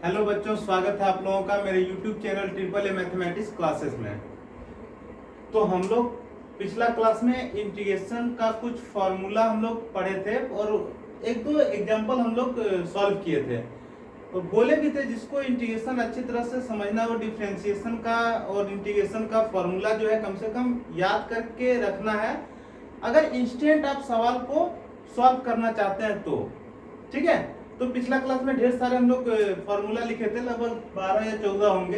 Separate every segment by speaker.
Speaker 1: Hello बच्चों, स्वागत है आप लोगों का मेरे YouTube channel triple A mathematics classes में। तो हम लोग पिछला क्लास में इंटीग्रेशन का कुछ फॉर्मूला हम लोग पढ़े थे और एक दो एग्जांपल हम लोग सॉल्व किए थे और बोले भी थे जिसको इंटीग्रेशन अच्छी तरह से समझना हो, डिफरेंशिएशन का और इंटीग्रेशन का फॉर्मूला जो है कम से कम याद करके रखना है अगर इंस्टेंट आप सवाल को सॉल्व करना चाहते हैं तो। ठीक है, तो पिछला क्लास में ढेर सारे हम लोग फॉर्मूला लिखे थे, लगभग 12 या 14 होंगे।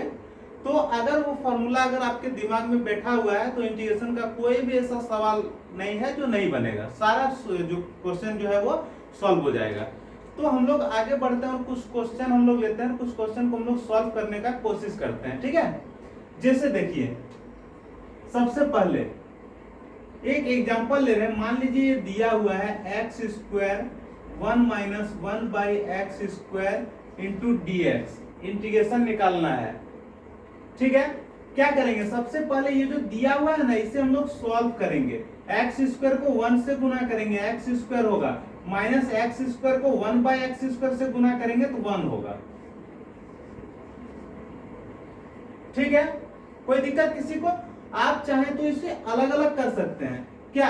Speaker 1: तो अगर वो फॉर्मूला अगर आपके दिमाग में बैठा हुआ है तो इंटीग्रेशन का कोई भी ऐसा सवाल नहीं है जो नहीं बनेगा, सारा जो क्वेश्चन जो है वो सॉल्व हो जाएगा। तो हम लोग आगे बढ़ते हैं और कुछ क्वेश्चन हम लोग लेते हैं, कुछ क्वेश्चन को हम लोग सॉल्व करने का कोशिश करते हैं। ठीक है, जैसे देखिए सबसे पहले एक एग्जाम्पल ले रहे हैं। मान लीजिए दिया हुआ है x square 1 minus 1 by x square into D x, integration निकालना है। ठीक है, क्या करेंगे? सबसे पहले ये जो दिया हुआ है ना इसे हम लोग सॉल्व करेंगे। एक्स स्क्वायर को 1 से गुना करेंगे, एक्स स्क्वायर होगा, माइनस एक्स स्क्वायर को 1 बाई एक्स स्क्वायर से गुना करेंगे तो 1 होगा। ठीक है, कोई दिक्कत किसी को? आप चाहें तो इसे अलग अलग कर सकते हैं। क्या?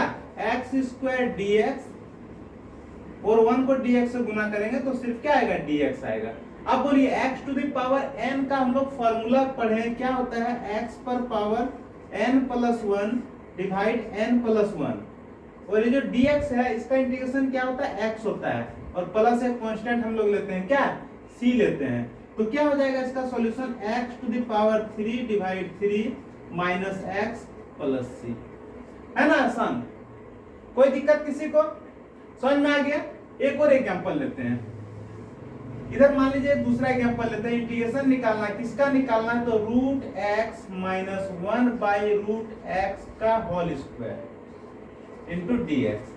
Speaker 1: एक्स स्क्वायर डी एक्स और 1 को dx से गुना करेंगे तो सिर्फ क्या आएगा? dx आएगा। अब बोलिए x to the power n का हम लोग फॉर्मूला पढ़े हैं, क्या होता है? x पर power n plus 1 divide n plus 1 और ये जो dx है इसका इंटीग्रेशन क्या होता है? x होता है और प्लस एक कांस्टेंट हम लोग लेते हैं, क्या? c लेते हैं। तो क्या हो जाएगा इसका solution? x to the power 3 divide 3 minus x plus c। है ना आसान? कोई दिक्कत किसी को? समझ में आ गया? एक और एग्जांपल लेते हैं। इधर मान लीजिए दूसरा एग्जांपल लेते हैं। इंटीग्रेशन निकालना है, किसका निकालना है? तो root x minus 1 by root x का whole square into D x.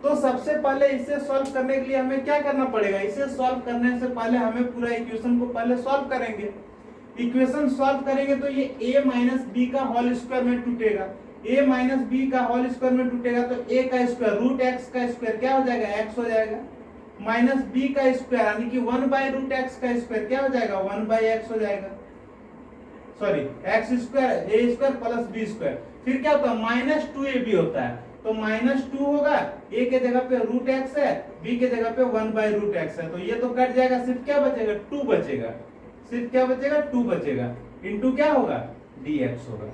Speaker 1: तो सबसे पहले इसे सॉल्व करने के लिए हमें क्या करना पड़ेगा? इसे सॉल्व करने से पहले हमें पूरा इक्वेशन को पहले सॉल्व करेंगे। इक्वेशन सॉल्व करेंगे तो ये a माइनस बी का होल स्क्वायर में टूटेगा, a माइनस बी का होल स्क्वायर में टूटेगा तो a का स्क्वायर रूट एक्स का स्क्वायर क्या हो जाएगा? x हो जाएगा, माइनस b का स्क्वायर यानी कि 1 बाई रूट एक्स का स्क्वायर क्या हो जाएगा? 1 बाई एक्स हो जाएगा, sorry x square a square plus b square. फिर क्या होता है? माइनस 2ab होता है तो माइनस 2 होगा, a के जगह पे रूट एक्स है, b के जगह पे 1 बाई रूट एक्स है, तो ये तो कट जाएगा, सिर्फ क्या बचेगा? 2 बचेगा। सिर्फ क्या बचेगा? 2 बचेगा। इंटू क्या होगा? dx होगा।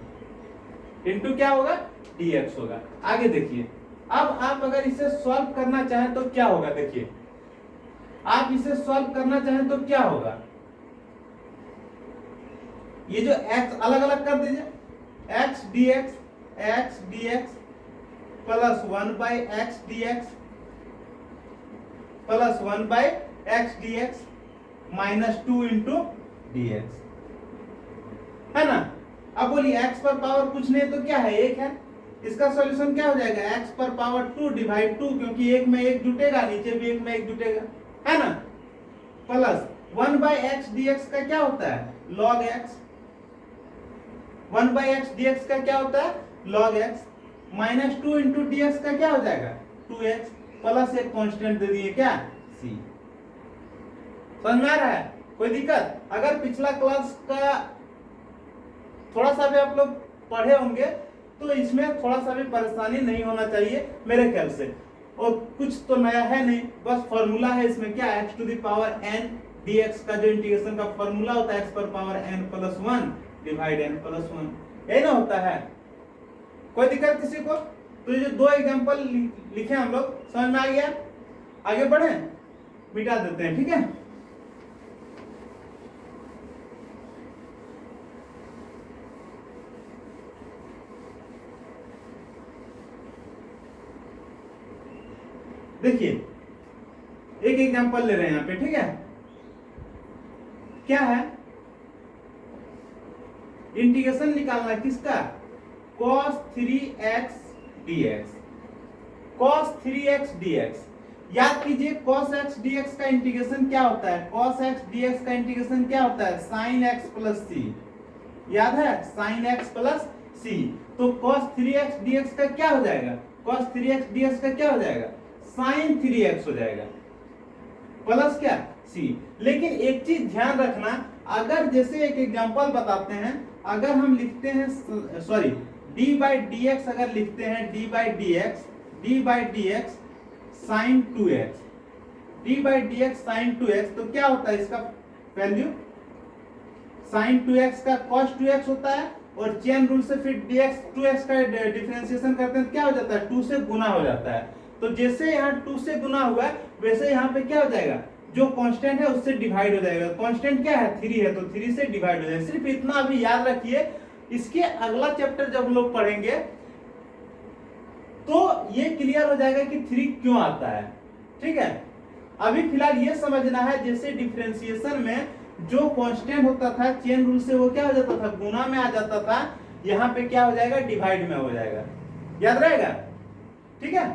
Speaker 1: इंटू क्या होगा? dx होगा। आगे देखिए, अब आप अगर इसे सॉल्व करना चाहें तो क्या होगा? देखिए आप इसे सॉल्व करना चाहें तो क्या होगा? ये जो x अलग अलग कर दीजिए, x dx plus 1 by x dx plus 1 by x dx minus 2 into dx, है ना? अब बोलिए x पर पावर कुछ नहीं तो क्या है? 1 है। इसका सॉल्यूशन क्या हो जाएगा? x पर पावर 2 डिवाइड 2, क्योंकि 1 में 1 जुटेगा, नीचे भी 1 में 1 जुटेगा, है ना? प्लस 1 बाई एक्स dx का क्या होता है? log x। 1 by x dx का क्या होता है? log x minus 2 into dx का क्या हो जाएगा? 2x प्लस एक कांस्टेंट दे दिए, क्या? c। समझ में आ रहा है? कोई दिक्कत? अगर पिछला क्लास का थोड़ा सा भी आप लोग पढ़े होंगे तो इसमें थोड़ा सा भी परेशानी नहीं होना चाहिए मेरे ख्याल से, और कुछ तो नया है नहीं, बस फॉर्मूला है इसमें, क्या? x to the power n dx का जो इंटीग्रेशन का फॉर्मूला होता है x पर power n plus 1 divide n plus 1, यही ना होता है? कोई दिक्कत किसी को? तो ये जो दो एग्जांपल लिखे हम लोग, समझ में आ गया? आगे बढ़े, मिटा देते हैं। ठीक है, देखिए एक एग्जांपल ले रहे हैं यहाँ पे। ठीक है, क्या है? इंटीग्रेशन निकालना है, किसका? cos 3x dx। cos 3x dx याद कीजिए, cos x dx का इंटीग्रेशन क्या होता है? cos x dx का इंटीग्रेशन क्या होता है? sin x plus c। याद है? sin x plus c। तो cos 3x dx का क्या हो जाएगा? cos 3x dx का क्या हो जाएगा? sin 3x हो जाएगा। प्लस क्या सी। लेकिन एक चीज ध्यान रखना, अगर जैसे एक एग्जांपल बताते हैं, अगर हम लिखते हैं sorry D by D X, अगर लिखते हैं D by D X sine 2x, D by D X sine 2x, तो क्या होता है इसका वैल्यू, साइन 2x का cos 2x होता है, और चेन रूल से फिर dx 2x का डिफरेंशिएशन करते हैं, क्या हो जाता है 2 से गुना हो जाता है। तो जैसे यहाँ 2 से गुना हुआ है, वैसे यहाँ पे क्या हो जाएगा, जो कांस्टेंट है उससे डिवाइड हो जाएगा। कांस्टेंट क्या है 3 है, तो 3 से डिवाइड हो जाएगा। सिर्फ इतना अभी याद रखिए, इसके अगला चैप्टर जब हम लोग पढ़ेंगे तो ये क्लियर हो जाएगा कि 3 क्यों आता है। ठीक है, अभी फिलहाल ये समझना है, जैसे डिफरेंशिएशन में जो कांस्टेंट होता था चेन रूल से वो क्या हो जाता था, गुना में आ जाता था, यहाँ पे क्या हो जाएगा, डिवाइड में हो जाएगा। याद रहेगा? ठीक है,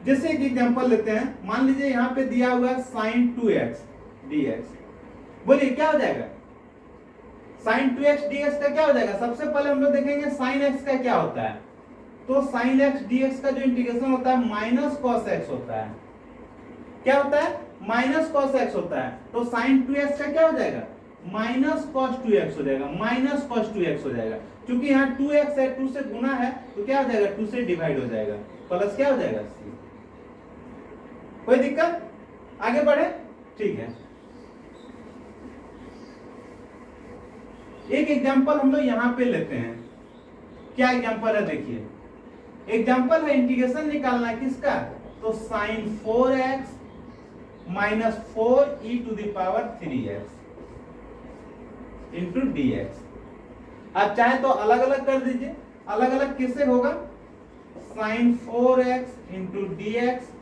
Speaker 1: जैसे एक एग्जांपल लेते हैं, मान लीजिए यहाँ पे दिया हुआ है साइन 2x dx, बोलिए क्या हो जाएगा, साइन 2x dx का क्या हो जाएगा। सबसे पहले हम लोग देखेंगे साइन x का क्या होता है, तो साइन x dx का जो इंटीग्रेशन होता है माइनस कॉस x होता है। क्या होता है, माइनस कॉस x होता है। तो साइन 2x का क्या हो जाएगा, माइनस कॉस 2x हो जाएगा, माइनस कॉस 2x हो जाएगा। क्योंकि यहाँ 2x है, 2 से गुना है, तो क्या हो जाएगा, 2 से डिवाइड हो जाएगा, प्लस क्या हो जाएगा c। कोई दिक्कत, आगे बढ़े? ठीक है, एक एग्जांपल हम लोग यहाँ पे लेते हैं। क्या एग्जांपल है, देखिए एग्जांपल है इंटीग्रेशन निकालना है किसका, तो sine 4x minus 4 e to the power 3x into dx। आप चाहे तो अलग अलग कर दीजिए, अलग अलग किससे होगा, sine 4x into dx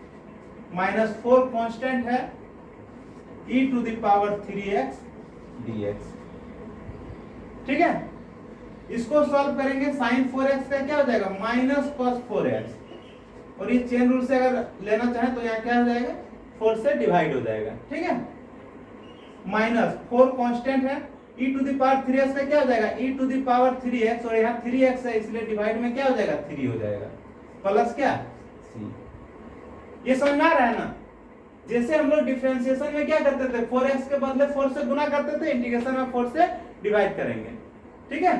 Speaker 1: minus 4 constant है, e to the power 3x dx। ठीक है, इसको सॉल्व करेंगे, साइन 4x का क्या हो जाएगा, माइनस कॉस 4x, और ये चेन रूल से अगर लेना चाहे तो यहाँ क्या हो जाएगा, 4 से डिवाइड हो जाएगा। ठीक है, माइनस 4 कांस्टेंट है, e to the power 3x का क्या हो जाएगा, e to the power 3x, और यहाँ 3x है इसलिए डिवाइड में क्या हो जाएगा, 3 हो जाएगा, प्लस क्या c। ये समझ में आ रहा है ना? जैसे हम लोग डिफरेंशिएशन में क्या करते थे, 4x के बदले 4 से गुना करते थे, इंटीग्रेशन में 4 से डिवाइड करेंगे। ठीक है,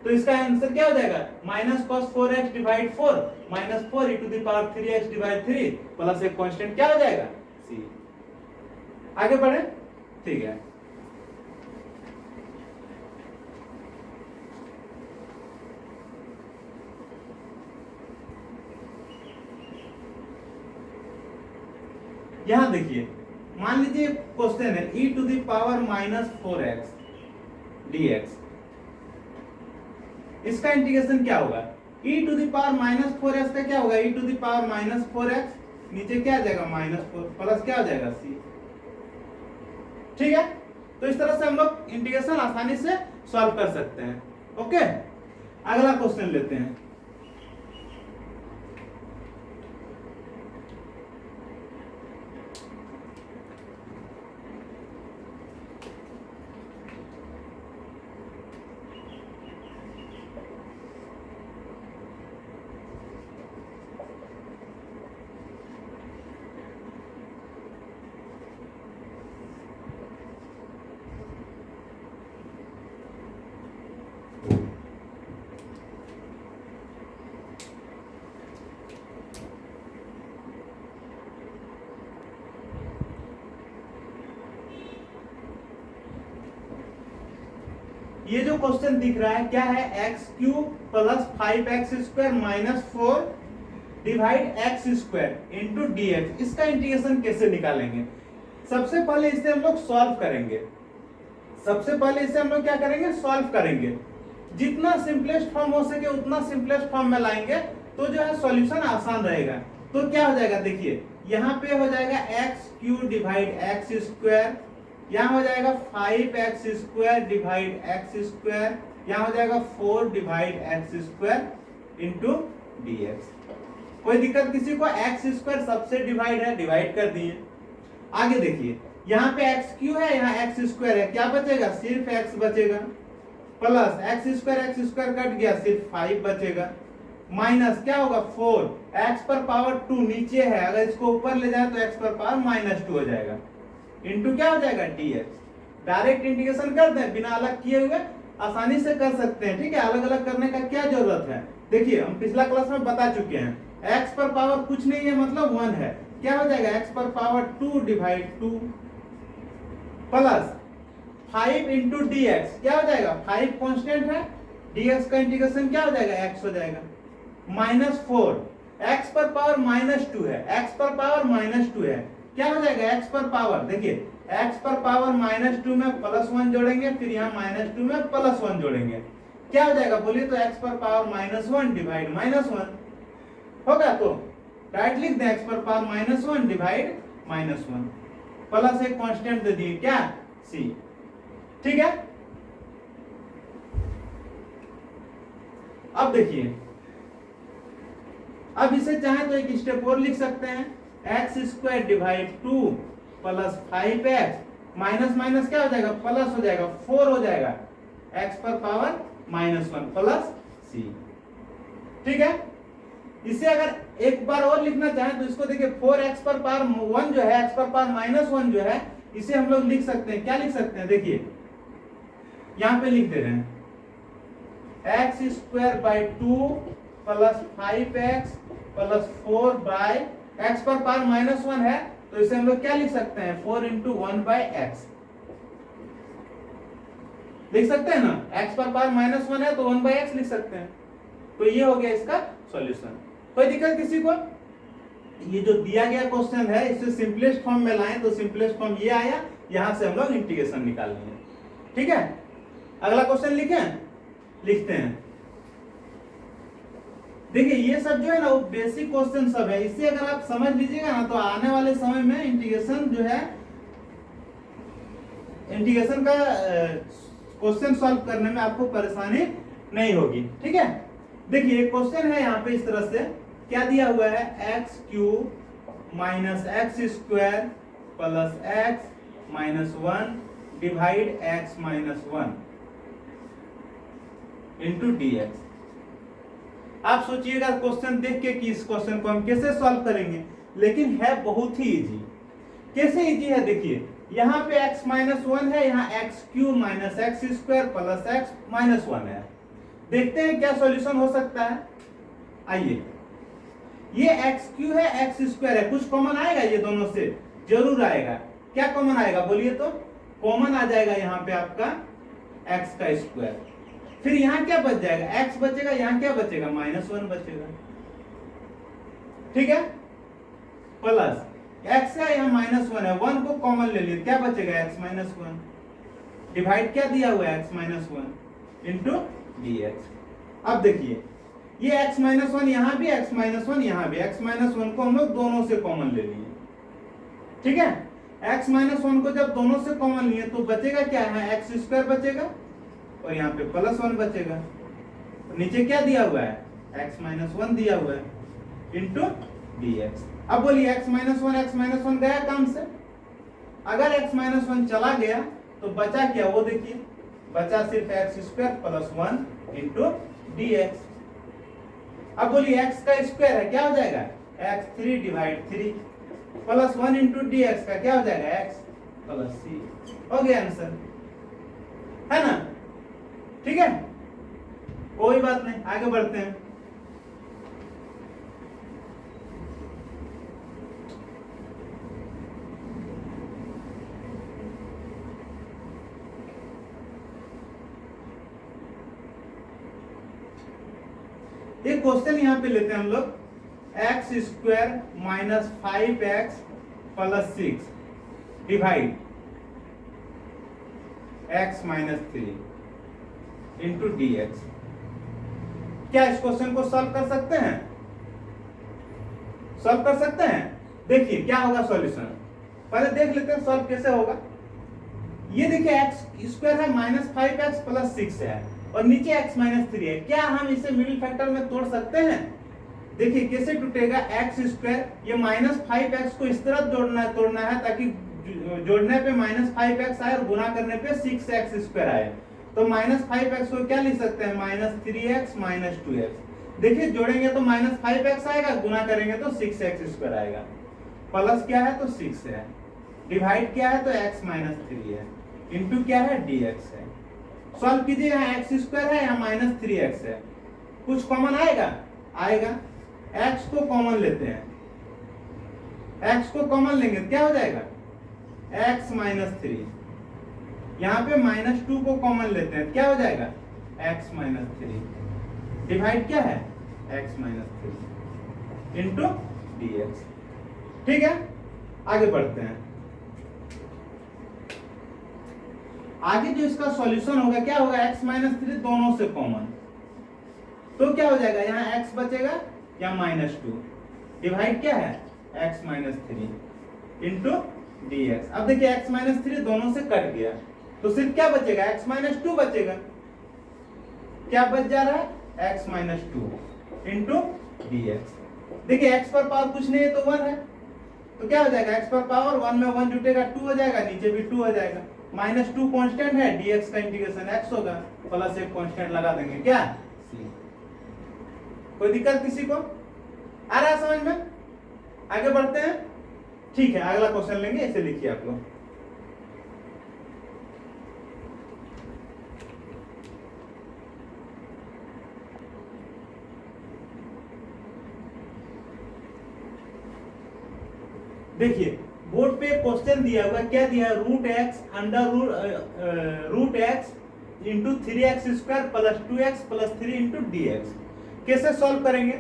Speaker 1: तो इसका आंसर क्या हो जाएगा, minus cos 4x divide 4 minus 4 e to the power 3x divide 3 plus एक कांस्टेंट क्या हो जाएगा, c। आगे बढ़े? ठीक है, यहां देखिए, मान लीजिए क्वेश्चन है e to the power minus 4x dx, इसका इंटीग्रेशन क्या होगा, e to the power minus 4x का क्या होगा, e to the power minus 4x, नीचे क्या आ जाएगा माइनस 4 प्लस क्या हो जाएगा c। ठीक है, तो इस तरह से हम लोग इंटीग्रेशन आसानी से सॉल्व कर सकते हैं। ओके, अगला क्वेश्चन लेते हैं। ये जो क्वेश्चन दिख रहा है क्या है, x cube plus 5x square minus 4 divide x square into dx, इसका इंटीग्रेशन कैसे निकालेंगे। सबसे पहले इसे हम लोग सॉल्व करेंगे, सबसे पहले इसे हम लोग क्या करेंगे, सॉल्व करेंगे। जितना सिंपलेस्ट फॉर्म हो सके उतना सिंपलेस्ट फॉर्म में लाएंगे तो जो है सॉल्यूशन आसान रहेगा। तो क्या हो जाएगा, देखिए यहाँ पे हो जाएगा x cube divide x square, यहाँ हो जाएगा 5x square divide x square, यहाँ हो जाएगा 4 divide x square into dx। कोई दिक्कत किसी को, एक्स स्क्वायर सबसे डिवाइड है, डिवाइड कर दिए। आगे देखिए यहाँ पे एक्स क्यू है, यहाँ एक्स स्क्वायर है, क्या बचेगा, सिर्फ एक्स बचेगा, प्लस एक्स स्क्वायर कट गया, सिर्फ 5 बचेगा। माइनस क्या होगा 4, x पर पावर 2 नीचे है, अगर इसको ऊपर ले जाए तो x पर पावर -2 हो जाएगा, इंटू क्या हो जाएगा dx। डायरेक्ट इंटीग्रेशन करते हैं बिना अलग किए हुए, आसानी से कर सकते हैं, ठीक है। अलग अलग करने का क्या जरूरत है, देखिए हम पिछला क्लास में बता चुके हैं, x पर पावर कुछ नहीं है मतलब 1 है, क्या हो जाएगा x पर power 2 divide 2 plus 5 into dx, क्या हो जाएगा 5 कांस्टेंट है, dx का इंटीग्रेशन क्या हो जाएगा x हो जाएगा, -4, x पर पावर -2 है, x पर पावर -2 है, क्या हो जाएगा x पर पावर, देखिए x पर पावर -2 में +1 जोड़ेंगे, फिर यहाँ -2 में +1 जोड़ेंगे, क्या हो जाएगा बोलिए तो x पर पावर -1 डिवाइड -1 होगा, तो डायरेक्ट लिख दें x पर पावर -1 डिवाइड -1 प्लस एक कांस्टेंट दे दिए क्या c, ठीक है। अब देखिए, अब इसे चाहे तो एक स्टेप और लिख सकते हैं, x² divide 2 plus 5x minus minus क्या हो जाएगा प्लस हो जाएगा 4 हो जाएगा, x पर पावर -1 प्लस c, ठीक है। इसे अगर एक बार और लिखना चाहें तो इसको देखिए 4x पर पावर 1 जो है, x पर पावर -1 जो है, इसे हम लोग लिख सकते हैं, क्या लिख सकते हैं, देखिए यहां पे लिख दे रहे हैं x² by 2 plus 5x plus 4 by x पर पावर -1 है, तो इसे हम लोग क्या लिख सकते हैं 4 इंटू 1 बाई x लिख सकते हैं ना, x पर पावर -1 है तो 1 बाई x लिख सकते हैं, तो ये हो गया इसका सॉल्यूशन। कोई दिक्कत किसी को, ये जो दिया गया क्वेश्चन है इसे सिंपलेस्ट फॉर्म में लाएं तो सिंपलेस्ट फॉर्म ये आया, यहां से हम लोग इंटीग्रेशन निकाल लेंगे, ठीक है। अगला क्वेश्चन लिखें, लिखते हैं। देखिए ये सब जो है ना वो बेसिक क्वेश्चन सब है, इसे अगर आप समझ लीजिएगा ना तो आने वाले समय में इंटीग्रेशन जो है, इंटीग्रेशन का क्वेश्चन सॉल्व करने में आपको परेशानी नहीं होगी, ठीक है। देखिए क्वेश्चन है यहाँ पे इस तरह से, क्या दिया हुआ है x³ minus x² plus x -1 divide x -1 into dx। आप सोचिएगा क्वेश्चन देख के कि इस क्वेश्चन को हम कैसे सॉल्व करेंगे, लेकिन है बहुत ही इजी। कैसे इजी है, देखिए यहाँ पे x -1 है, यहाँ x³ minus x² plus x -1 है, देखते हैं क्या सॉल्यूशन हो सकता है। आइए, ये x³ है x² है, कुछ कॉमन आएगा ये दोनों से, जरूर आएगा। क्या कॉमन आएगा बोलिए तो, कॉमन आ जाएगा यहाँ पे आपका x का स्क्वायर, फिर यहाँ क्या बच जाएगा x बचेगा, यहाँ क्या बचेगा -1 बचेगा, ठीक है। प्लस x का यहाँ -1 है, 1 को कॉमन ले लिए, क्या बचेगा x -1 डिवाइड क्या दिया हुआ है x -1 इंटू dx। अब देखिए ये x -1 यहाँ भी, x -1 यहाँ भी, x -1 को हम लोग दोनों से कॉमन ले लिए, ठीक है। x -1 को जब दोनों से कॉमन लिए तो बचेगा क्या है, x² बचेगा और यहाँ पे +1 बचेगा, तो नीचे क्या दिया हुआ है x -1 दिया हुआ है इंटू dx। अब बोलिए x -1 गया काम से, अगर x -1 चला गया तो बचा क्या, वो देखिए बचा सिर्फ x² प्लस 1 इंटू dx। अब बोलिए x का स्क्वायर है, क्या हो जाएगा x³ divide 3 plus 1 into dx का क्या हो जाएगा x प्लस c। हो गया आंसर, है ना, ठीक है। कोई बात नहीं, आगे बढ़ते हैं। एक क्वेश्चन यहाँ पे लेते हैं हम लोग, x² minus 5x plus 6 divide x -3 into dx। क्या इस क्वेश्चन को सॉल्व कर सकते हैं, सॉल्व कर सकते हैं। देखिए क्या होगा सॉल्यूशन, पहले देख लेते हैं सॉल्व कैसे होगा। ये देखिए x² है -5x प्लस 6 है और नीचे x -3 है, क्या हम इसे मिडिल फैक्टर में तोड़ सकते हैं। देखिए कैसे टूटेगा, x², ये -5x को इस तरफ तोड़ना है ताकि जोड़ने पे -5x आए और गुना करने पे 6x² आए, तो -5x को क्या लिख सकते हैं -3x -2x। देखिए जोड़ेंगे तो -5x आएगा, गुना करेंगे तो 6x² आएगा। प्लस क्या है तो 6 है, डिवाइड क्या है तो x - 3 है, इंटू क्या है dx है। सॉल्व कीजिए, यहाँ x² है, यहाँ -3x है, कुछ कॉमन आएगा, x को कॉमन लेते हैं, x को कॉमन लेंगे तो क्या हो जाएगा x - 3, यहाँ पे -2 को कॉमन लेते हैं क्या हो जाएगा x - 3, डिवाइड क्या है x - 3 इंटू dx। ठीक है, आगे बढ़ते हैं। आगे जो इसका सॉल्यूशन होगा क्या होगा, x - 3 दोनों से कॉमन, तो क्या हो जाएगा, यहाँ x बचेगा या -2, डिवाइड क्या है x - 3 इंटू dx। अब देखिए x - 3 दोनों से कट गया तो सिर्फ क्या बचेगा, x - 2 बचेगा। क्या बच जा रहा है x - 2 इंटू dx। देखिए x पर पावर कुछ नहीं है तो 1 है, तो क्या हो जाएगा x पर पावर 1 में 1 जुटेगा 2 हो जाएगा, नीचे भी 2 हो जाएगा। -2 कांस्टेंट है, dx का इंटीग्रेशन x होगा, प्लस एक कांस्टेंट लगा देंगे क्या c। कोई दिक्कत किसी को, आ रहा है समझ में? आगे बढ़ते हैं। ठीक है, अगला क्वेश्चन लेंगे, इसे लिखिए आप लोग। देखिए बोर्ड पे क्वेश्चन दिया हुआ, क्या दिया है, √x √x into 3x² plus 2x plus 3 into dx। कैसे सॉल्व करेंगे,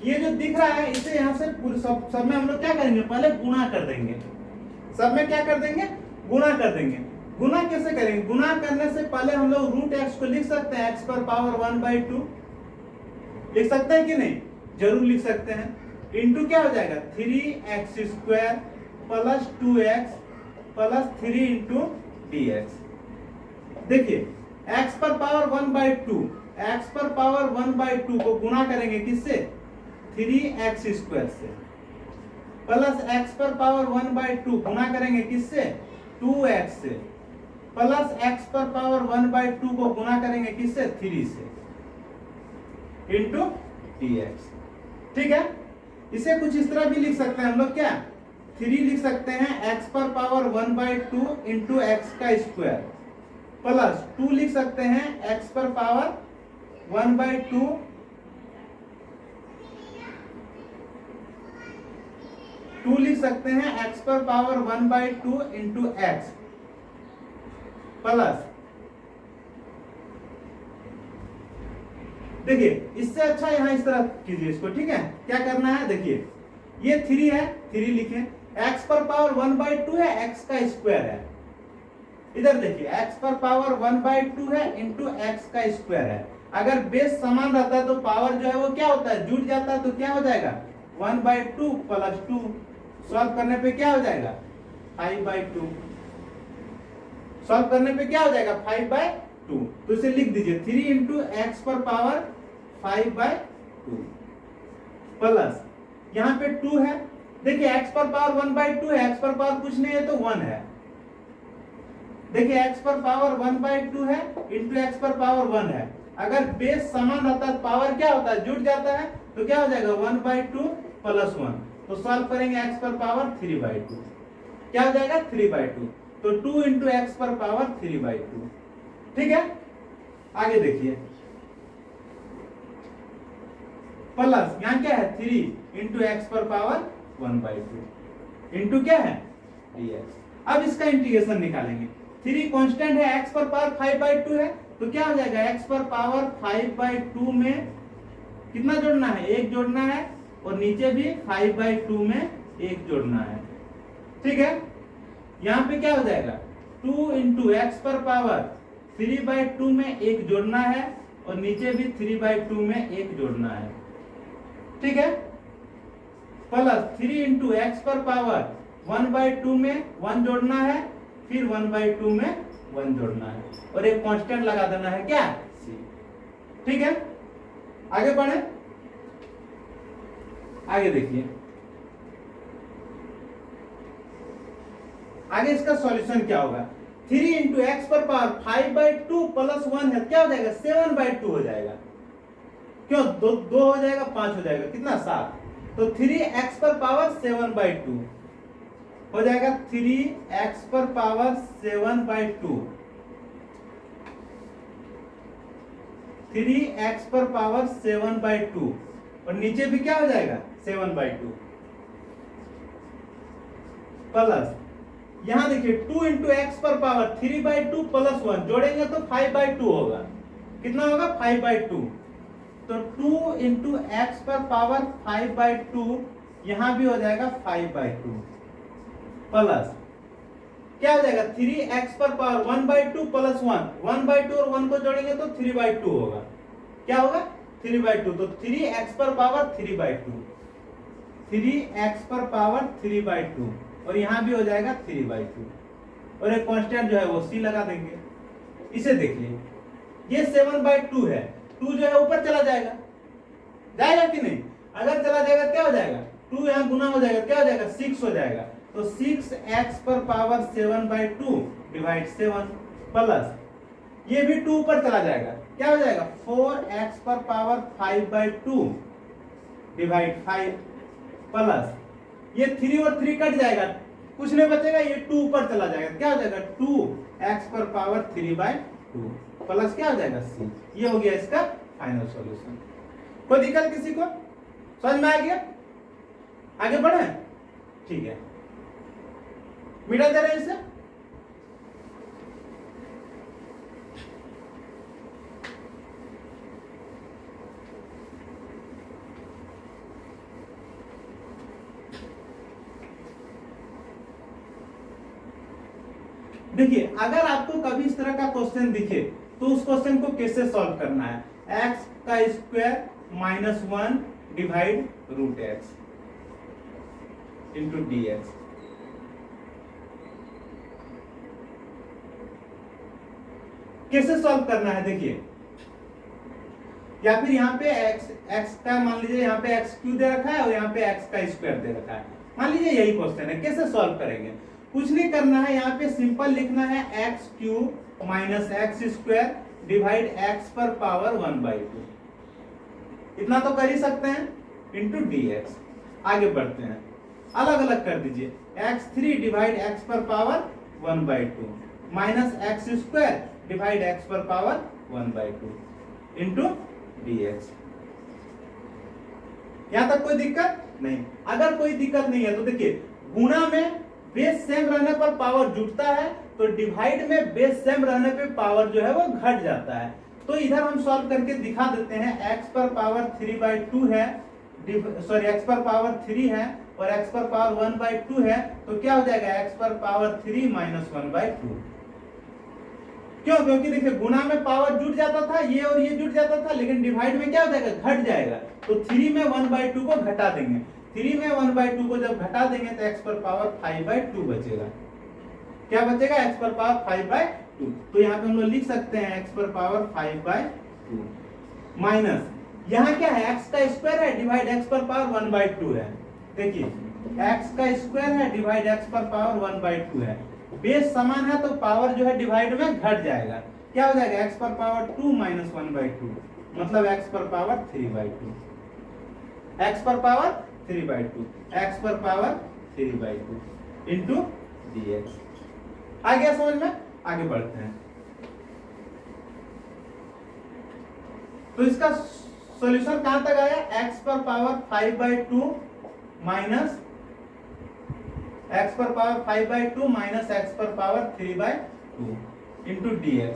Speaker 1: ये जो दिख रहा है इसे यहाँ से सब में हम लोग क्या करेंगे, पहले गुणा कर देंगे, सब में क्या कर देंगे, गुणा कर देंगे। गुणा कैसे करेंगे, गुणा करने से पहले हम लोग √x को लिख सकते हैं x पर पावर 1/2, लिख सकते हैं कि नहीं, जरूर लिख सकते हैं। इंटू क्या हो जाएगा 3x² plus 2x plus 3 into dx। देखिए x पर पावर 1/2, x पर पावर 1/2 को गुणा करेंगे किससे, 3x² से, प्लस x पर पावर 1/2 गुणा करेंगे किससे, 2x से, प्लस x पर पावर 1/2 को गुणा करेंगे किससे, 3 से, इंटू dx। ठीक है, इसे कुछ इस तरह भी लिख सकते हैं हम लोग, क्या 3 लिख सकते हैं x पर पावर 1/2 इंटू एक्स का स्क्वायर, प्लस 2 लिख सकते हैं x पर पावर 1/2 2 लिख सकते हैं x पर पावर 1/2 इंटू एक्स, प्लस देखिए इससे अच्छा यहाँ इस तरह कीजिए इसको। ठीक है, क्या करना है, देखिए ये 3 है, 3 लिखे, x पर पावर 1/2 है, x का स्क्वायर है, इधर देखिए x पर पावर 1/2 है इंटू एक्स का स्क्वायर है। अगर बेस समान रहता है तो पावर जो है वो क्या होता है, जुड़ जाता है, तो क्या हो जाएगा 1/2 प्लस 2, सॉल्व करने पे क्या हो जाएगा 5/2, सॉल्व करने पे क्या हो जाएगा 5/2। तो इसे लिख दीजिए 3 इंटू एक्स पर पावर 5/2 प्लस यहाँ पे 2 है, देखिए x पर पावर 1/2 है, x पर पावर कुछ नहीं है तो 1 है, देखिए x पर पावर 1/2 है इंटू एक्स पर पावर 1 है। अगर बेस समान रहता है पावर क्या होता है, जुड़ जाता है, तो क्या हो जाएगा 1/2 प्लस 1, तो सॉल्व करेंगे x पर पावर 3/2, क्या हो जाएगा 3/2, तो 2 इंटू एक्स पर पावर 3/2। ठीक है, आगे देखिए, प्लस यहाँ क्या है 3 इंटू एक्स पर पावर 1/2 इंटू क्या है dx। अब इसका इंटीग्रेशन निकालेंगे, 3 कांस्टेंट है, x पर पावर 5/2 है, तो क्या हो जाएगा x पर पावर 5/2 में कितना जोड़ना है, 1 जोड़ना है, और नीचे भी 5/2 में 1 जोड़ना है। ठीक है, यहाँ पे क्या हो जाएगा 2 इंटू एक्स पर पावर 3/2 में 1 जोड़ना है, और नीचे भी 3/2 में 1 जोड़ना है। ठीक है, प्लस 3 इंटू एक्स पर पावर 1/2 में 1 जोड़ना है, फिर 1/2 में 1 जोड़ना है, और एक कांस्टेंट लगा देना है क्या c। ठीक है, आगे बढ़े, आगे देखिए, आगे इसका सॉल्यूशन क्या होगा, 3 इंटू एक्स पर पावर 5/2 प्लस 1 है, क्या हो जाएगा 7/2 हो जाएगा। क्यों, दो हो जाएगा, 5 हो जाएगा, कितना 7, तो 3x पर पावर 7/2 हो जाएगा, 3x पर पावर 7/2, 3x पर पावर 7/2 और नीचे भी क्या हो जाएगा 7/2 प्लस यहां देखिए 2 इंटू एक्स पर पावर 3/2 प्लस 1 जोड़ेंगे तो 5/2 होगा, कितना होगा 5/2, तो 2 इंटू एक्स पर पावर 5/2 यहां भी हो जाएगा 5/2 प्लस क्या हो जाएगा 3x पर पावर 1/2 प्लस 1/2 और 1 को जोड़ेंगे तो 3/2 होगा, क्या होगा 3/2, तो 3x पर पावर 3/2, 3x पर पावर 3/2 और यहां भी हो जाएगा 3/2 और एक कांस्टेंट जो है वो c लगा देंगे। इसे देखिए ये 7/2 है, 2 जो है ऊपर चला जाएगा, जाएगा कि नहीं, अगर चला जाएगा क्या हो जाएगा 2 यहां गुना हो जाएगा, क्या हो जाएगा 6 हो जाएगा, तो 6x पर पावर 7/2 डिवाइड 7 प्लस ये भी 2 ऊपर चला जाएगा, क्या हो जाएगा 4x पर पावर 5/2 डिवाइड 5 प्लस ये 3 और 3 कट जाएगा, कुछ नहीं बचेगा, ये 2 ऊपर चला जाएगा, क्या हो जाएगा 2x पर पावर 3/2 प्लस क्या हो जाएगा c। ये हो गया इसका फाइनल सॉल्यूशन। कोई दिक्कत किसी को, समझ में आ गया, आगे बढ़े, ठीक है, मिटा दे रहे हैं इसे। देखिए अगर आपको कभी इस तरह का क्वेश्चन दिखे तो उस क्वेश्चन को कैसे सॉल्व करना है, x का square minus 1 divide root x into dx, कैसे सॉल्व करना है देखिए, या फिर यहाँ पे x का मान लीजिए यहाँ पे x³ दे रखा है और यहाँ पे x का स्क्वायर दे रखा है, मान लीजिए यही क्वेश्चन है, कैसे सॉल्व करेंगे, कुछ नहीं करना है, यहाँ पे सिंपल लिखना है x³ minus x² divide x पर पावर 1/2, इतना तो कर ही सकते हैं, इंटू dx। आगे बढ़ते हैं, अलग अलग कर दीजिए, x3 डिवाइड x पर power 1/2 minus x² divide x पर पावर 1/2 इंटू dx। यहां तक कोई दिक्कत नहीं, अगर कोई दिक्कत नहीं है तो देखिए गुणा में बेस सेम रहने पर पावर जुटता है, तो डिवाइड में बेस सेम रहने पे पावर जो है वो घट जाता है, तो इधर हम सॉल्व करके दिखा देते हैं, x पर पावर 3/2 है, सॉरी x पर पावर 3 है और x पर पावर 1/2 है, तो क्या हो जाएगा x पर पावर 3 माइनस 1/2, क्यों, क्योंकि देखिए गुणा में पावर जुट जाता था, ये और ये जुट जाता था, लेकिन डिवाइड में क्या हो जाएगा घट जाएगा, तो 3 में 1/2 को घटा देंगे, 3 में 1/2 को जब घटा देंगे तो x पर पावर 5/2 बचेगा, क्या बचेगा x पर पावर 5/2, तो यहाँ पे हम लोग लिख सकते हैं x पर पावर 5/2 माइनस यहाँ क्या है x का स्क्वायर है डिवाइड x पर पावर 1/2 है, देखिए x का स्क्वायर है डिवाइड x पर पावर 1/2 है, बेस समान है तो पावर जो है डिवाइड में घट जाएगा, क्या हो जाएगा x पर पावर 2 माइनस 1/2 मतलब x पर पावर 3/2, x पर पावर 3/2, x पर पावर 3/2 इंटू dx। आ गया समझ में, आगे बढ़ते हैं, तो इसका सॉल्यूशन कहां तक आया, x पर पावर 5/2 माइनस x पर पावर 5/2 माइनस x पर पावर 3/2 इंटू dx,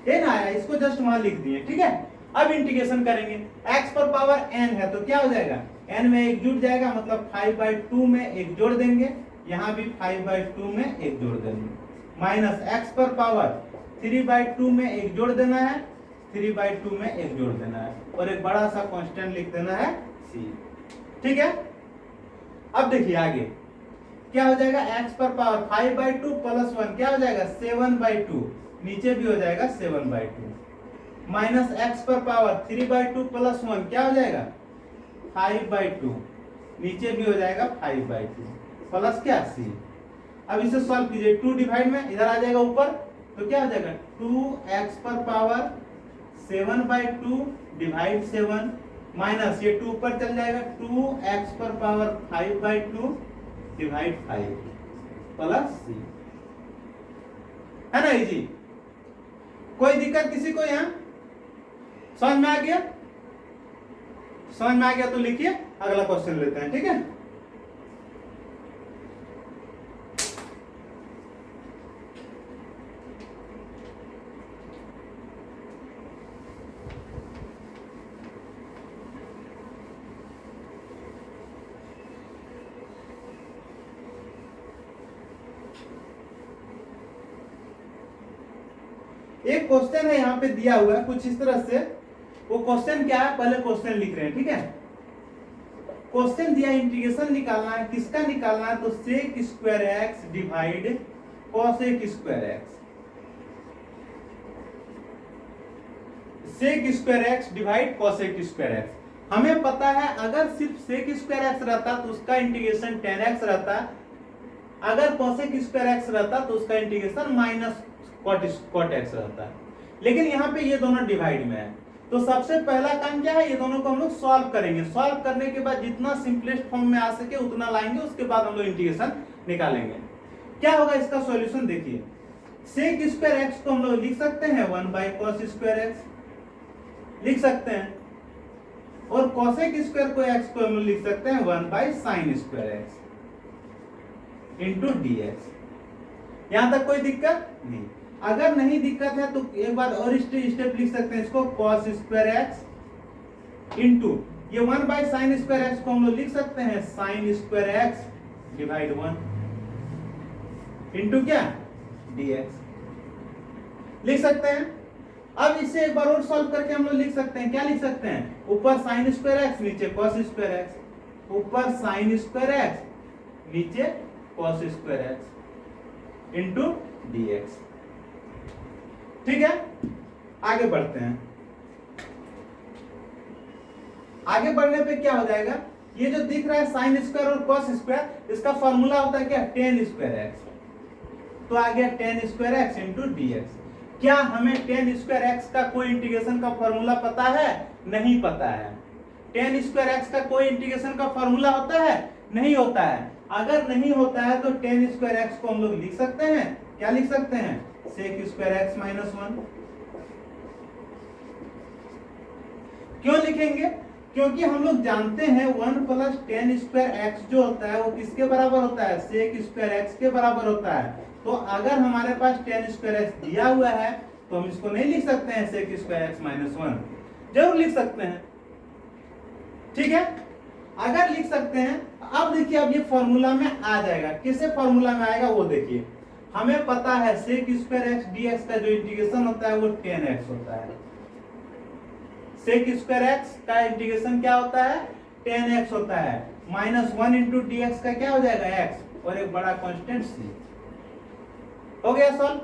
Speaker 1: ये ना आया, इसको जस्ट वहां लिख दिए, ठीक है। अब इंटीग्रेशन करेंगे, x पर पावर n है तो क्या हो जाएगा, n में एक जुड़ जाएगा, मतलब 5/2 में एक जोड़ देंगे, यहाँ भी 5/2 में एक जोड़ देंगे, माइनस x पर पावर 3/2 में एक जोड़ देना है, 3/2 में एक जोड़ देना है और एक बड़ा सा कांस्टेंट लिख देना है c, ठीक है। अब देखिए आगे क्या हो जाएगा, x पर पावर 5/2 प्लस 1 क्या हो जाएगा 7/2, नीचे भी हो जाएगा 7/2 माइनस x पर पावर 3/2 प्लस 1 क्या हो जाएगा 5/2, नीचे भी हो जाएगा 5/2 प्लस क्या c। अब इसे सॉल्व कीजिए, 2 डिवाइड में इधर आ जाएगा ऊपर, तो क्या हो जाएगा 2x पर पावर 7/2 डिवाइड 7 माइनस ये 2 ऊपर चल जाएगा, 2x पर पावर 5/2 डिवाइड 5 प्लस c, है ना इजी। कोई दिक्कत किसी को यहाँ समझ में आ गया? समझ में आ गया तो लिखिए, अगला क्वेश्चन लेते हैं, ठीक है। एक क्वेश्चन है यहाँ पे दिया हुआ है कुछ इस तरह से। वो क्वेश्चन क्या है, पहले क्वेश्चन लिख रहे हैं, ठीक है। क्वेश्चन दिया इंटीग्रेशन निकालना है, किसका निकालना है, तो sec square x divide cosec square x, sec square x divide cosec square x. हमें पता है अगर सिर्फ sec स्क्वायर एक्स रहता तो उसका इंटीग्रेशन tan x रहता, अगर cosec स्क्वायर एक्स रहता तो उसका इंटीग्रेशन माइनस cot x रहता है। लेकिन यहाँ पे ये दोनों डिवाइड में है, तो सबसे पहला काम क्या है, ये दोनों को हम लोग सॉल्व करेंगे। सॉल्व करने के बाद जितना सिंपलेस्ट फॉर्म में आ सके उतना लाएंगे, उसके बाद हम लोग इंटीग्रेशन निकालेंगे। क्या होगा इसका सॉल्यूशन देखिए, sec स्क्वायर एक्स को हम लोग लिख सकते हैं 1/cos स्क्वायर एक्स लिख सकते हैं, और cosec स्क्वायर को x को हम लोग लिख सकते हैं 1/sin square x into dx। यहां तक कोई दिक्कत नहीं। अगर नहीं दिक्कत है तो एक बार और स्टेप लिख सकते हैं, इसको cos स्क्वायर एक्स इंटू ये 1/sin स्क्वायर एक्स को हम लोग लिख सकते हैं sin square x divide 1 into क्या dx लिख सकते हैं। अब इसे एक बार और सॉल्व करके हम लोग लिख सकते हैं, क्या लिख सकते हैं, ऊपर sin स्क्वायर एक्स नीचे cos स्क्वायर एक्स, ऊपर sin स्क्वायर एक्स नीचे cos square x into dx, ठीक है। आगे बढ़ते हैं। आगे बढ़ने पे क्या हो जाएगा, ये जो दिख रहा है साइन स्क्वायर और cos स्क्वायर, इसका फॉर्मूला होता है क्या, tan स्क्वायर एक्स। तो आ गया tan square x into dx। क्या हमें tan स्क्वायर एक्स का कोई इंटीग्रेशन का फॉर्मूला पता है? नहीं पता है। tan स्क्वायर एक्स का कोई इंटीग्रेशन का फॉर्मूला होता है? नहीं होता है। अगर नहीं होता है तो tan स्क्वायर एक्स को हम लोग लिख सकते हैं, क्या लिख सकते हैं, sec स्क्वायर एक्स माइनस 1। क्यों लिखेंगे? क्योंकि हम लोग जानते हैं 1 प्लस tan स्क्वायर एक्स जो होता है वो किसके बराबर होता है, sec स्क्वायर एक्स के बराबर होता है। तो अगर हमारे पास tan स्क्वायर एक्स दिया हुआ है तो हम इसको नहीं लिख सकते हैं sec स्क्वायर एक्स माइनस 1, जरूर लिख सकते हैं, ठीक है। अगर लिख सकते हैं, अब देखिए अब ये फॉर्मूला में आ जाएगा। किससे फॉर्मूला में आएगा वो देखिए, हमें पता है sec स्क्वायर एक्स dx का जो इंटीग्रेशन होता है वो tan x होता है। sec स्क्वायर एक्स का इंटीग्रेशन क्या होता है, tan x होता है। माइनस 1 इंटू dx का क्या हो जाएगा, x, और एक बड़ा कांस्टेंट c। हो गया सॉल्व?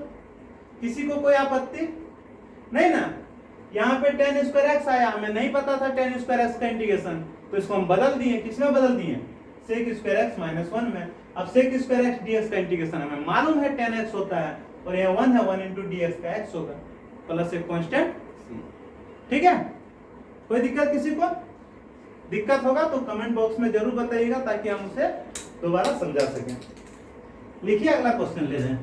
Speaker 1: किसी को कोई आपत्ति नहीं ना? यहाँ पे tan स्क्वायर एक्स आया, हमें नहीं पता था tan स्क्वायर एक्स का इंटीग्रेशन, तो इसको हम बदल दिए। किसमें बदल दिए, sec स्क्वायर एक्स माइनस 1 में। अब sec स्क्वायर एक्स dx का इंटीग्रेशन हमें मालूम है tan x होता है, और ये 1 है, 1 इंटू dx का x होगा प्लस एक कांस्टेंट c, ठीक है। कोई दिक्कत किसी को? दिक्कत होगा तो कमेंट बॉक्स में जरूर बताइएगा ताकि हम उसे दोबारा समझा सकें। लिखिए अगला क्वेश्चन ले लें।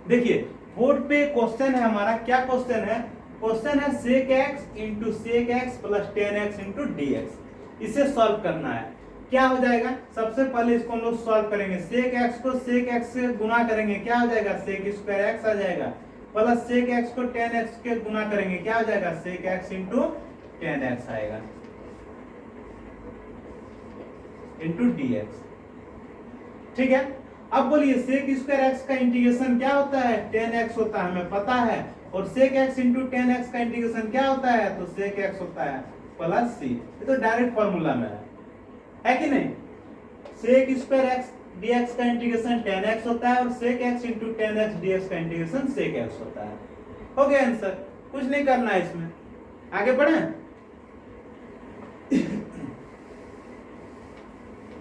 Speaker 1: देखिए बोर्ड पे क्वेश्चन है हमारा, क्या क्वेश्चन है, क्वेश्चन है sec x into sec x plus tan x into dx। इसे सॉल्व करना है। क्या हो जाएगा, सबसे पहले इसको हम लोग सॉल्व करेंगे। sec x को sec x से गुना करेंगे, क्या हो जाएगा, sec स्क्वायर x आ जाएगा, प्लस sec x को tan x के गुना करेंगे, क्या हो जाएगा, sec x into tan x आएगा इंटू dx, ठीक है। अब बोलिए sec स्क्वायर x का इंटीग्रेशन क्या होता है, tan x होता है, हमें पता है। और sec x into tan x का इंटीग्रेशन क्या होता है, तो sec x होता है प्लस c। ये तो डायरेक्ट फॉर्मूला में है कि नहीं। sec स्क्वायर x dx का इंटीग्रेशन tan x होता है, और sec x into tan x dx का इंटीग्रेशन sec x होता है। हो गया आंसर, कुछ नहीं करना है इसमें। आगे बढ़े।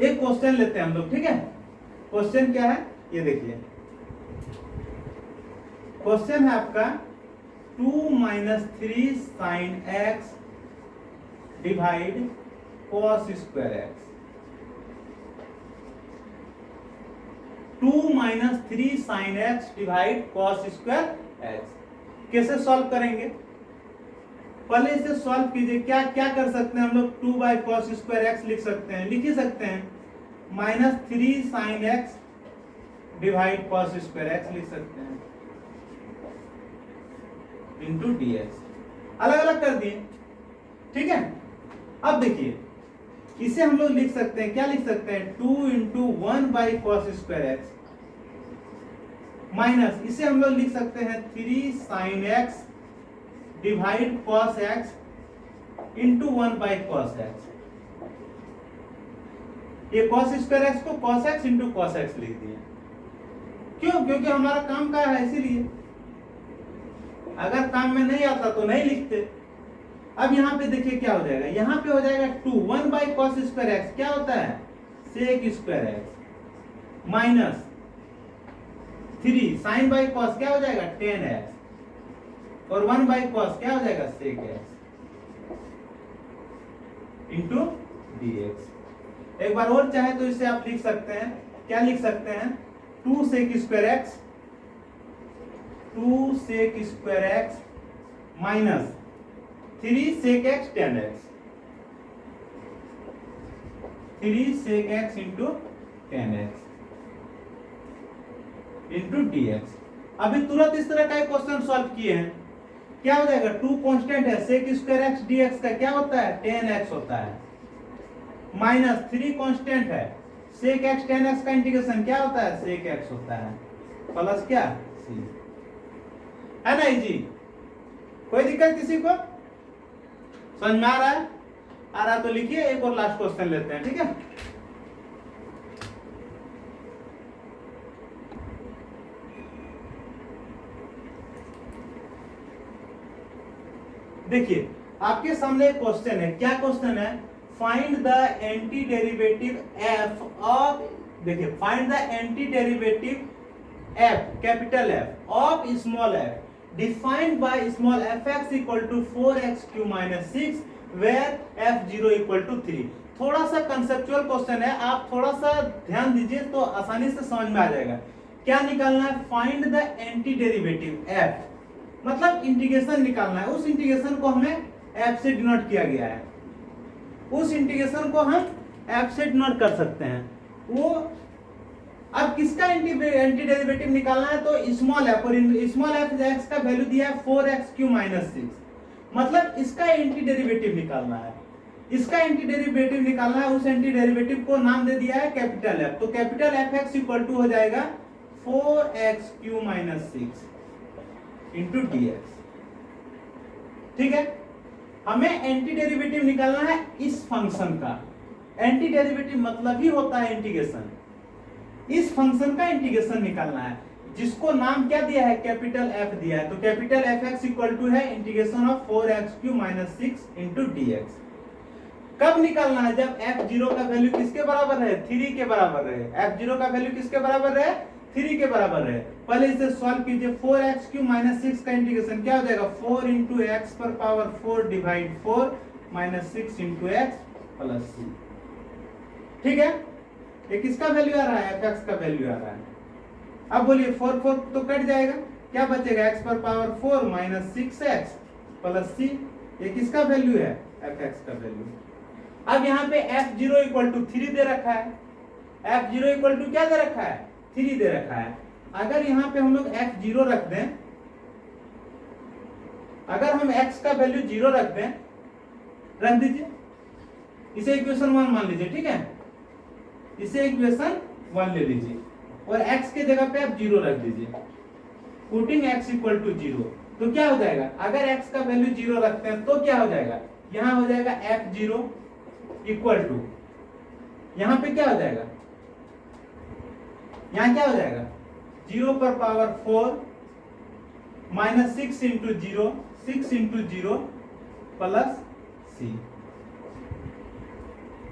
Speaker 1: एक क्वेश्चन लेते हैं हम लोग, ठीक है। क्वेश्चन क्या है ये देखिए, क्वेश्चन है आपका 2 minus 3 sine x divide cos square X. 2 minus 3 sine x divide cos square x. कैसे सॉल्व करेंगे, पहले इसे सॉल्व कीजिए। क्या क्या कर सकते हैं हम लोग, 2 बाई कॉस स्क्वायर एक्स लिख सकते हैं, लिख ही सकते हैं। Minus 3 sine x divide cos square x लिख सकते हैं, इंटू डी एक्स। अलग अलग कर दिए, ठीक है। अब देखिए इसे हम लोग लिख सकते हैं, क्या लिख सकते हैं, 2 into 1 by cos square X, minus इसे हम लोग लिख सकते हैं 3 sine x divide cos x into 1 by cos x. ये कॉस स्क्वायर एक्स को cos x into cos x लिख दिए। क्यों, क्योंकि हमारा काम का है इसीलिए। अगर काम में नहीं आता तो नहीं लिखते। अब यहाँ पे देखिए क्या हो जाएगा, यहाँ पे हो जाएगा 2 1 बाई कॉस स्क्वायर एक्स क्या होता है, sec square X, minus 3 sine by cos क्या हो जाएगा, टेन एक्स, और 1 बाई कॉस क्या हो जाएगा, sec X, into D X. एक बार और चाहे तो इसे आप लिख सकते हैं, क्या लिख सकते हैं, 2 sec square X, 2 sec square X minus 3 sec X tan X, 3 sec X into tan X into D X. अभी तुरंत इस तरह का एक क्वेश्चन सॉल्व किए हैं, क्या हो जाएगा, 2 कांस्टेंट है, sec square X D X का क्या होता है, टेन एक्स होता है, माइनस 3 कांस्टेंट है, सेक एक्स टेन एक्स का इंटीग्रेशन क्या होता है, सेक एक्स होता है, प्लस क्या सी। है ना इजी, कोई दिक्कत किसी को, समझ में आ रहा है, आ रहा तो लिखिए। एक और लास्ट क्वेश्चन लेते हैं, ठीक है। देखिए आपके सामने एक क्वेश्चन है, क्या क्वेश्चन है, find the anti derivative f of, देखिए find the anti derivative f, capital f of small f defined by small f x equal to 4x cube minus 6 where f0 equal to 3। थोड़ा सा conceptual question है, आप थोड़ा सा ध्यान दीजिए तो आसानी से समझ में आ जाएगा। क्या निकालना है, find the anti derivative f, मतलब इंटीग्रेशन निकालना है। उस इंटीग्रेशन को हमें f से डिनोट किया गया है, उस इंटीग्रेशन को हम f से डिनोट कर सकते हैं। वो अब किसका एंटी डेरिवेटिव निकालना है, तो स्मॉल एफ, और स्मॉल एफ एक्स का वैल्यू दिया है 4x क्यू माइनस 6, मतलब इसका एंटी डेरिवेटिव निकालना है। इसका एंटी डेरिवेटिव निकालना है, उस एंटी डेरिवेटिव को नाम दे दिया है कैपिटल एफ, तो capital F x equal to हो जाएगा 4x cube minus 6 into D X, ठीक है। हमें एंटी डेरिवेटिव निकालना है इस फंक्शन का, एंटी डेरिवेटिव मतलब ही होता है इंटीग्रेशन, इस फंक्शन का इंटीग्रेशन निकालना है, जिसको नाम क्या दिया है, कैपिटल एफ दिया है। तो capital F x equal to है integration of 4x cube minus 6 into D x. कब निकालना है, जब f0 का वैल्यू किसके बराबर है, 3 के बराबर है। f0 का वैल्यू किसके बराबर है, 3 के बराबर है। पहले इसे सॉल्व कीजिए, 4x क्यू माइनस 6 का इंटीग्रेशन क्या हो जाएगा, 4 इंटू एक्स पर power 4 divide 4 minus 6 into x plus c, ठीक है। ये किसका वैल्यू आ रहा है, fx का वैल्यू आ रहा है। अब बोलिए 4 4 तो कट जाएगा, क्या बचेगा, x पर पावर 4 माइनस 6x प्लस सी, ये किसका वैल्यू है, fx का वैल्यू। अब यहाँ पे f0 इक्वल टू 3 दे रखा है, f0 इक्वल टू क्या दे रखा है, 3 दे रखा है। अगर यहाँ पे हम लोग f0 रख दें, अगर हम x का वैल्यू 0 रख दें, रख दीजिए, इसे इक्वेशन 1 मान लीजिए, ठीक है, इसे इक्वेशन 1 ले लीजिए और x के जगह पे आप 0 रख दीजिए, पुटिंग x इक्वल टू 0। तो क्या हो जाएगा, अगर x का वैल्यू 0 रखते हैं तो क्या हो जाएगा, यहां हो जाएगा f0 इक्वल टू, यहां पे क्या हो जाएगा, यहां क्या हो जाएगा, 0 पर power 4 minus 6 into 0, 6 into 0 plus c,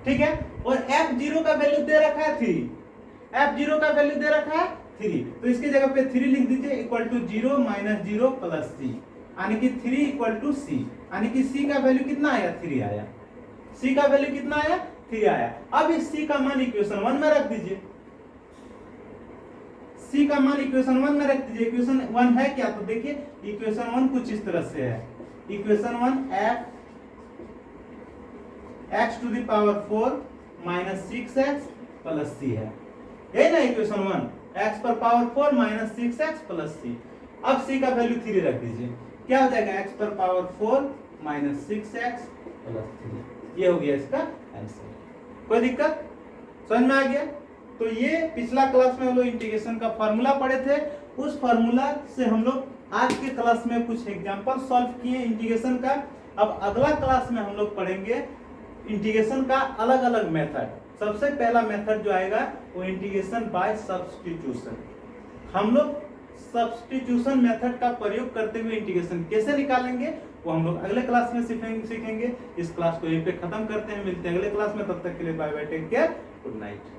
Speaker 1: ठीक है। और f0 का वैल्यू दे रखा है 3, f0 का वैल्यू दे रखा है 3, तो इसकी जगह पे 3 लिख दीजिए, equal to 0 minus 0 plus c, यानी कि 3 इक्वल टू c, यानी कि c का वैल्यू कितना आया, 3 आया। c का वैल्यू कितना आया, 3 आया। अब इस c का मान इक्वेशन 1 में रख दीजिए, c का मान इक्वेशन 1 में रख दीजिए। इक्वेशन 1 है क्या, तो देखिए इक्वेशन 1 कुछ इस तरह से है। Equation 1 x to the power 4 minus 6x plus c है, ये ना इक्वेशन 1, x पर power 4 minus 6x plus c। अब c का वैल्यू 3 रख दीजिए, क्या हो जाएगा, x पर पावर 4 माइनस 6x प्लस 3, ये हो गया इसका आंसर। कोई दिक्कत, समझ में आ गया। तो ये पिछला क्लास में हम लोग इंटीग्रेशन का फार्मूला पढ़े थे, उस फार्मूला से हम लोग आज के क्लास में कुछ एग्जांपल सॉल्व किए इंटीग्रेशन का। अब अगला क्लास में हम लोग पढ़ेंगे इंटीग्रेशन का अलग अलग मेथड। सबसे पहला मेथड जो आएगा वो इंटीग्रेशन बाय सब्स्टिट्यूशन। हम लोग सब्स्टिट्यूशन मेथड का प्रयोग करते हुए इंटीग्रेशन कैसे निकालेंगे वो हम लोग अगले क्लास में सीखेंगे। इस क्लास को यहीं पे खत्म करते हैं, मिलते हैं अगले क्लास में, तब तक के लिए bye bye, take care, good night.